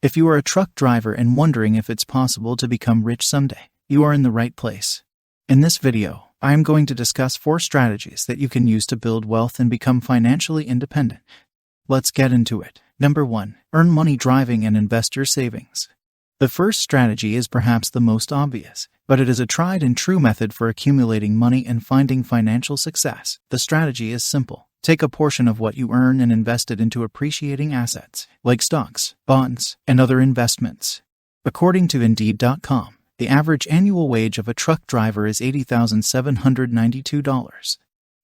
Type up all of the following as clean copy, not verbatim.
If you are a truck driver and wondering if it's possible to become rich someday, you are in the right place. In this video, I am going to discuss 4 strategies that you can use to build wealth and become financially independent. Let's get into it. Number 1. Earn money driving and invest your savings. The first strategy is perhaps the most obvious, but it is a tried and true method for accumulating money and finding financial success. The strategy is simple. Take a portion of what you earn and invest it into appreciating assets, like stocks, bonds, and other investments. According to Indeed.com, the average annual wage of a truck driver is $80,792.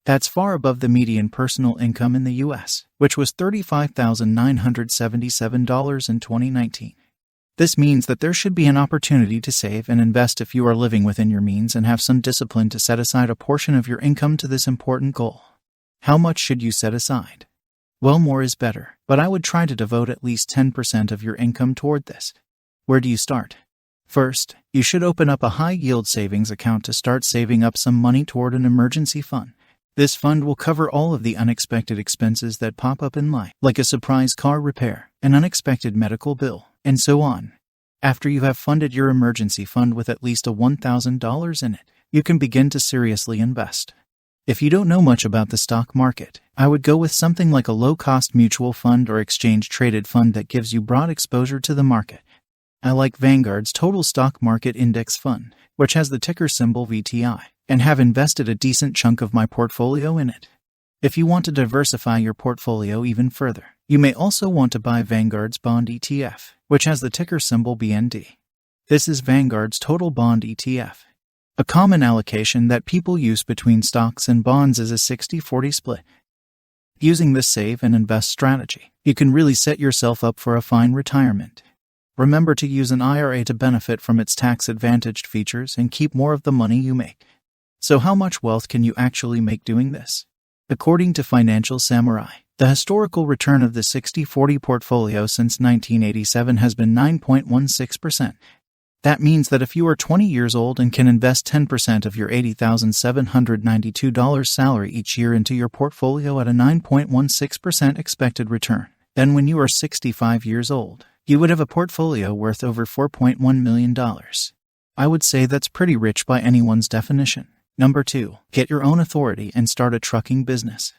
That's far above the median personal income in the U.S., which was $35,977 in 2019. This means that there should be an opportunity to save and invest if you are living within your means and have some discipline to set aside a portion of your income to this important goal. How much should you set aside? Well, more is better, but I would try to devote at least 10% of your income toward this. Where do you start? First, you should open up a high-yield savings account to start saving up some money toward an emergency fund. This fund will cover all of the unexpected expenses that pop up in life, like a surprise car repair, an unexpected medical bill, and so on. After you have funded your emergency fund with at least $1,000 in it, you can begin to seriously invest. If you don't know much about the stock market, I would go with something like a low-cost mutual fund or exchange-traded fund that gives you broad exposure to the market. I like Vanguard's Total Stock Market Index Fund, which has the ticker symbol VTI, and have invested a decent chunk of my portfolio in it. If you want to diversify your portfolio even further, you may also want to buy Vanguard's Bond ETF, which has the ticker symbol BND. This is Vanguard's Total Bond ETF. A common allocation that people use between stocks and bonds is a 60-40 split. Using this save and invest strategy, you can really set yourself up for a fine retirement. Remember to use an IRA to benefit from its tax-advantaged features and keep more of the money you make. So how much wealth can you actually make doing this? According to Financial Samurai, the historical return of the 60-40 portfolio since 1987 has been 9.16%. That means that if you are 20 years old and can invest 10% of your $80,792 salary each year into your portfolio at a 9.16% expected return, then when you are 65 years old, you would have a portfolio worth over $4.1 million. I would say that's pretty rich by anyone's definition. Number 2, get your own authority and start a trucking business.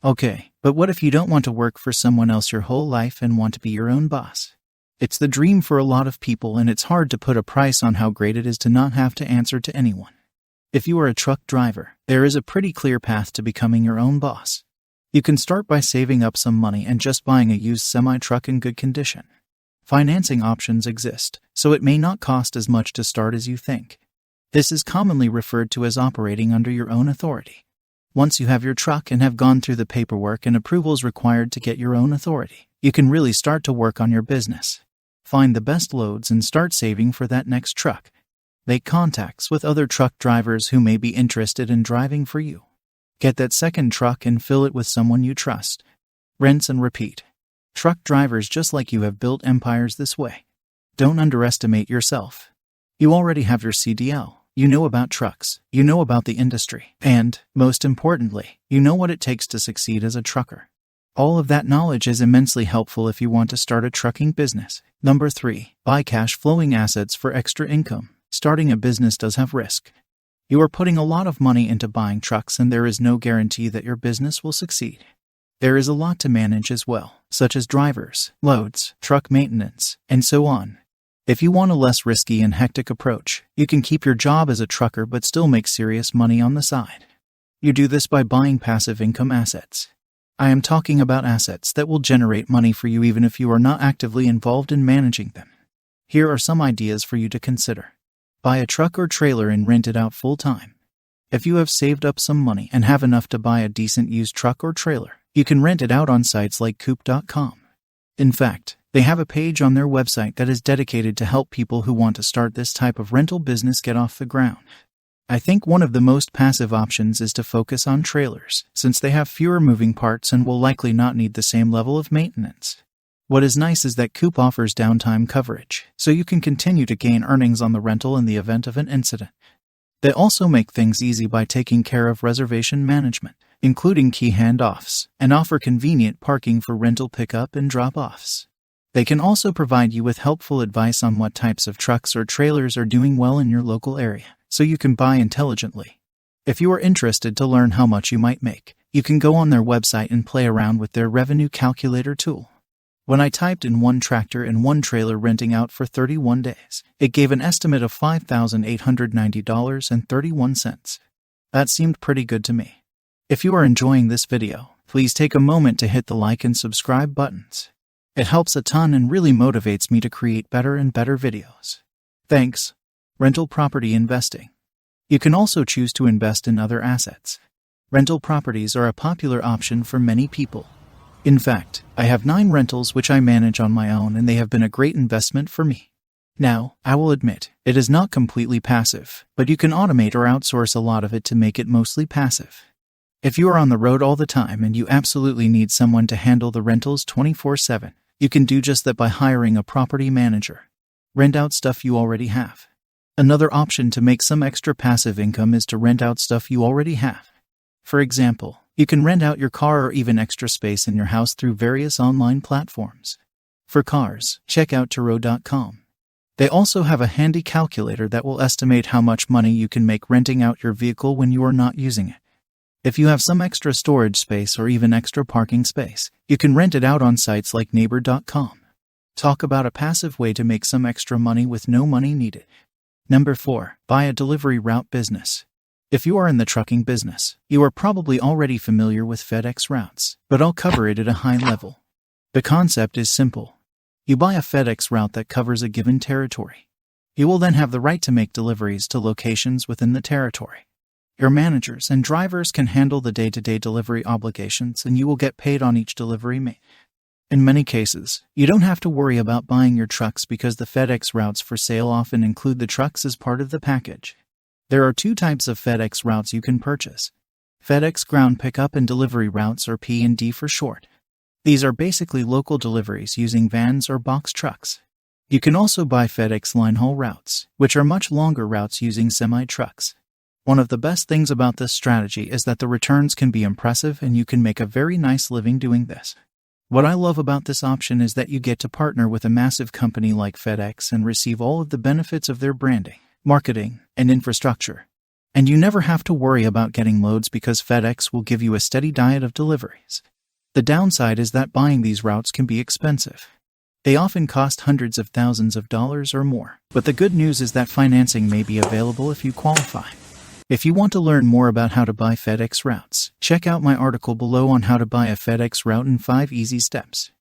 Okay, but what if you don't want to work for someone else your whole life and want to be your own boss? It's the dream for a lot of people, and it's hard to put a price on how great it is to not have to answer to anyone. If you are a truck driver, there is a pretty clear path to becoming your own boss. You can start by saving up some money and just buying a used semi-truck in good condition. Financing options exist, so it may not cost as much to start as you think. This is commonly referred to as operating under your own authority. Once you have your truck and have gone through the paperwork and approvals required to get your own authority, you can really start to work on your business. Find the best loads and start saving for that next truck. Make contacts with other truck drivers who may be interested in driving for you. Get that second truck and fill it with someone you trust. Rinse and repeat. Truck drivers just like you have built empires this way. Don't underestimate yourself. You already have your CDL. You know about trucks, you know about the industry, and, most importantly, you know what it takes to succeed as a trucker. All of that knowledge is immensely helpful if you want to start a trucking business. Number 3, buy cash-flowing assets for extra income. Starting a business does have risk. You are putting a lot of money into buying trucks, and there is no guarantee that your business will succeed. There is a lot to manage as well, such as drivers, loads, truck maintenance, and so on. If you want a less risky and hectic approach, you can keep your job as a trucker but still make serious money on the side. You do this by buying passive income assets. I am talking about assets that will generate money for you even if you are not actively involved in managing them. Here are some ideas for you to consider. Buy a truck or trailer and rent it out full-time. If you have saved up some money and have enough to buy a decent used truck or trailer, you can rent it out on sites like coop.com. In fact, they have a page on their website that is dedicated to help people who want to start this type of rental business get off the ground. I think one of the most passive options is to focus on trailers, since they have fewer moving parts and will likely not need the same level of maintenance. What is nice is that Coop offers downtime coverage, so you can continue to gain earnings on the rental in the event of an incident. They also make things easy by taking care of reservation management, including key handoffs, and offer convenient parking for rental pickup and drop-offs. They can also provide you with helpful advice on what types of trucks or trailers are doing well in your local area, so you can buy intelligently. If you are interested to learn how much you might make, you can go on their website and play around with their revenue calculator tool. When I typed in one tractor and one trailer renting out for 31 days, it gave an estimate of $5,890.31. That seemed pretty good to me. If you are enjoying this video, please take a moment to hit the like and subscribe buttons. It helps a ton and really motivates me to create better and better videos. Thanks. Rental property investing. You can also choose to invest in other assets. Rental properties are a popular option for many people. In fact, I have 9 rentals which I manage on my own, and they have been a great investment for me. Now, I will admit, it is not completely passive, but you can automate or outsource a lot of it to make it mostly passive. If you are on the road all the time and you absolutely need someone to handle the rentals 24/7, you can do just that by hiring a property manager. Rent out stuff you already have. Another option to make some extra passive income is to rent out stuff you already have. For example, you can rent out your car or even extra space in your house through various online platforms. For cars, check out Turo.com. They also have a handy calculator that will estimate how much money you can make renting out your vehicle when you are not using it. If you have some extra storage space or even extra parking space, you can rent it out on sites like Neighbor.com. Talk about a passive way to make some extra money with no money needed. Number 4. Buy a delivery route business. If you are in the trucking business, you are probably already familiar with FedEx routes, but I'll cover it at a high level. The concept is simple. You buy a FedEx route that covers a given territory. You will then have the right to make deliveries to locations within the territory. Your managers and drivers can handle the day-to-day delivery obligations, and you will get paid on each delivery made. In many cases, you don't have to worry about buying your trucks because the FedEx routes for sale often include the trucks as part of the package. There are 2 types of FedEx routes you can purchase. FedEx Ground Pickup and Delivery Routes, or P&D for short. These are basically local deliveries using vans or box trucks. You can also buy FedEx Line Haul routes, which are much longer routes using semi-trucks. One of the best things about this strategy is that the returns can be impressive and you can make a very nice living doing this. What I love about this option is that you get to partner with a massive company like FedEx and receive all of the benefits of their branding, marketing, and infrastructure. And you never have to worry about getting loads because FedEx will give you a steady diet of deliveries. The downside is that buying these routes can be expensive. They often cost hundreds of thousands of dollars or more, but the good news is that financing may be available if you qualify. If you want to learn more about how to buy FedEx routes, check out my article below on how to buy a FedEx route in 5 easy steps.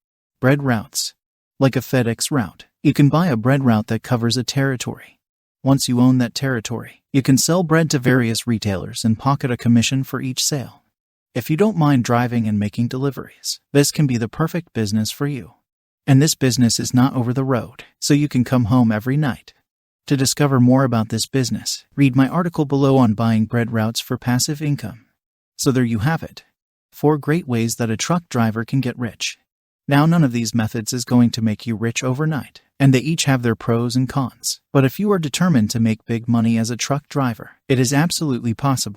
Bread routes. Like a FedEx route, you can buy a bread route that covers a territory. Once you own that territory, you can sell bread to various retailers and pocket a commission for each sale. If you don't mind driving and making deliveries, this can be the perfect business for you. And this business is not over the road, so you can come home every night. To discover more about this business, read my article below on buying bread routes for passive income. So there you have it. 4 great ways that a truck driver can get rich. Now, none of these methods is going to make you rich overnight, and they each have their pros and cons. But if you are determined to make big money as a truck driver, it is absolutely possible.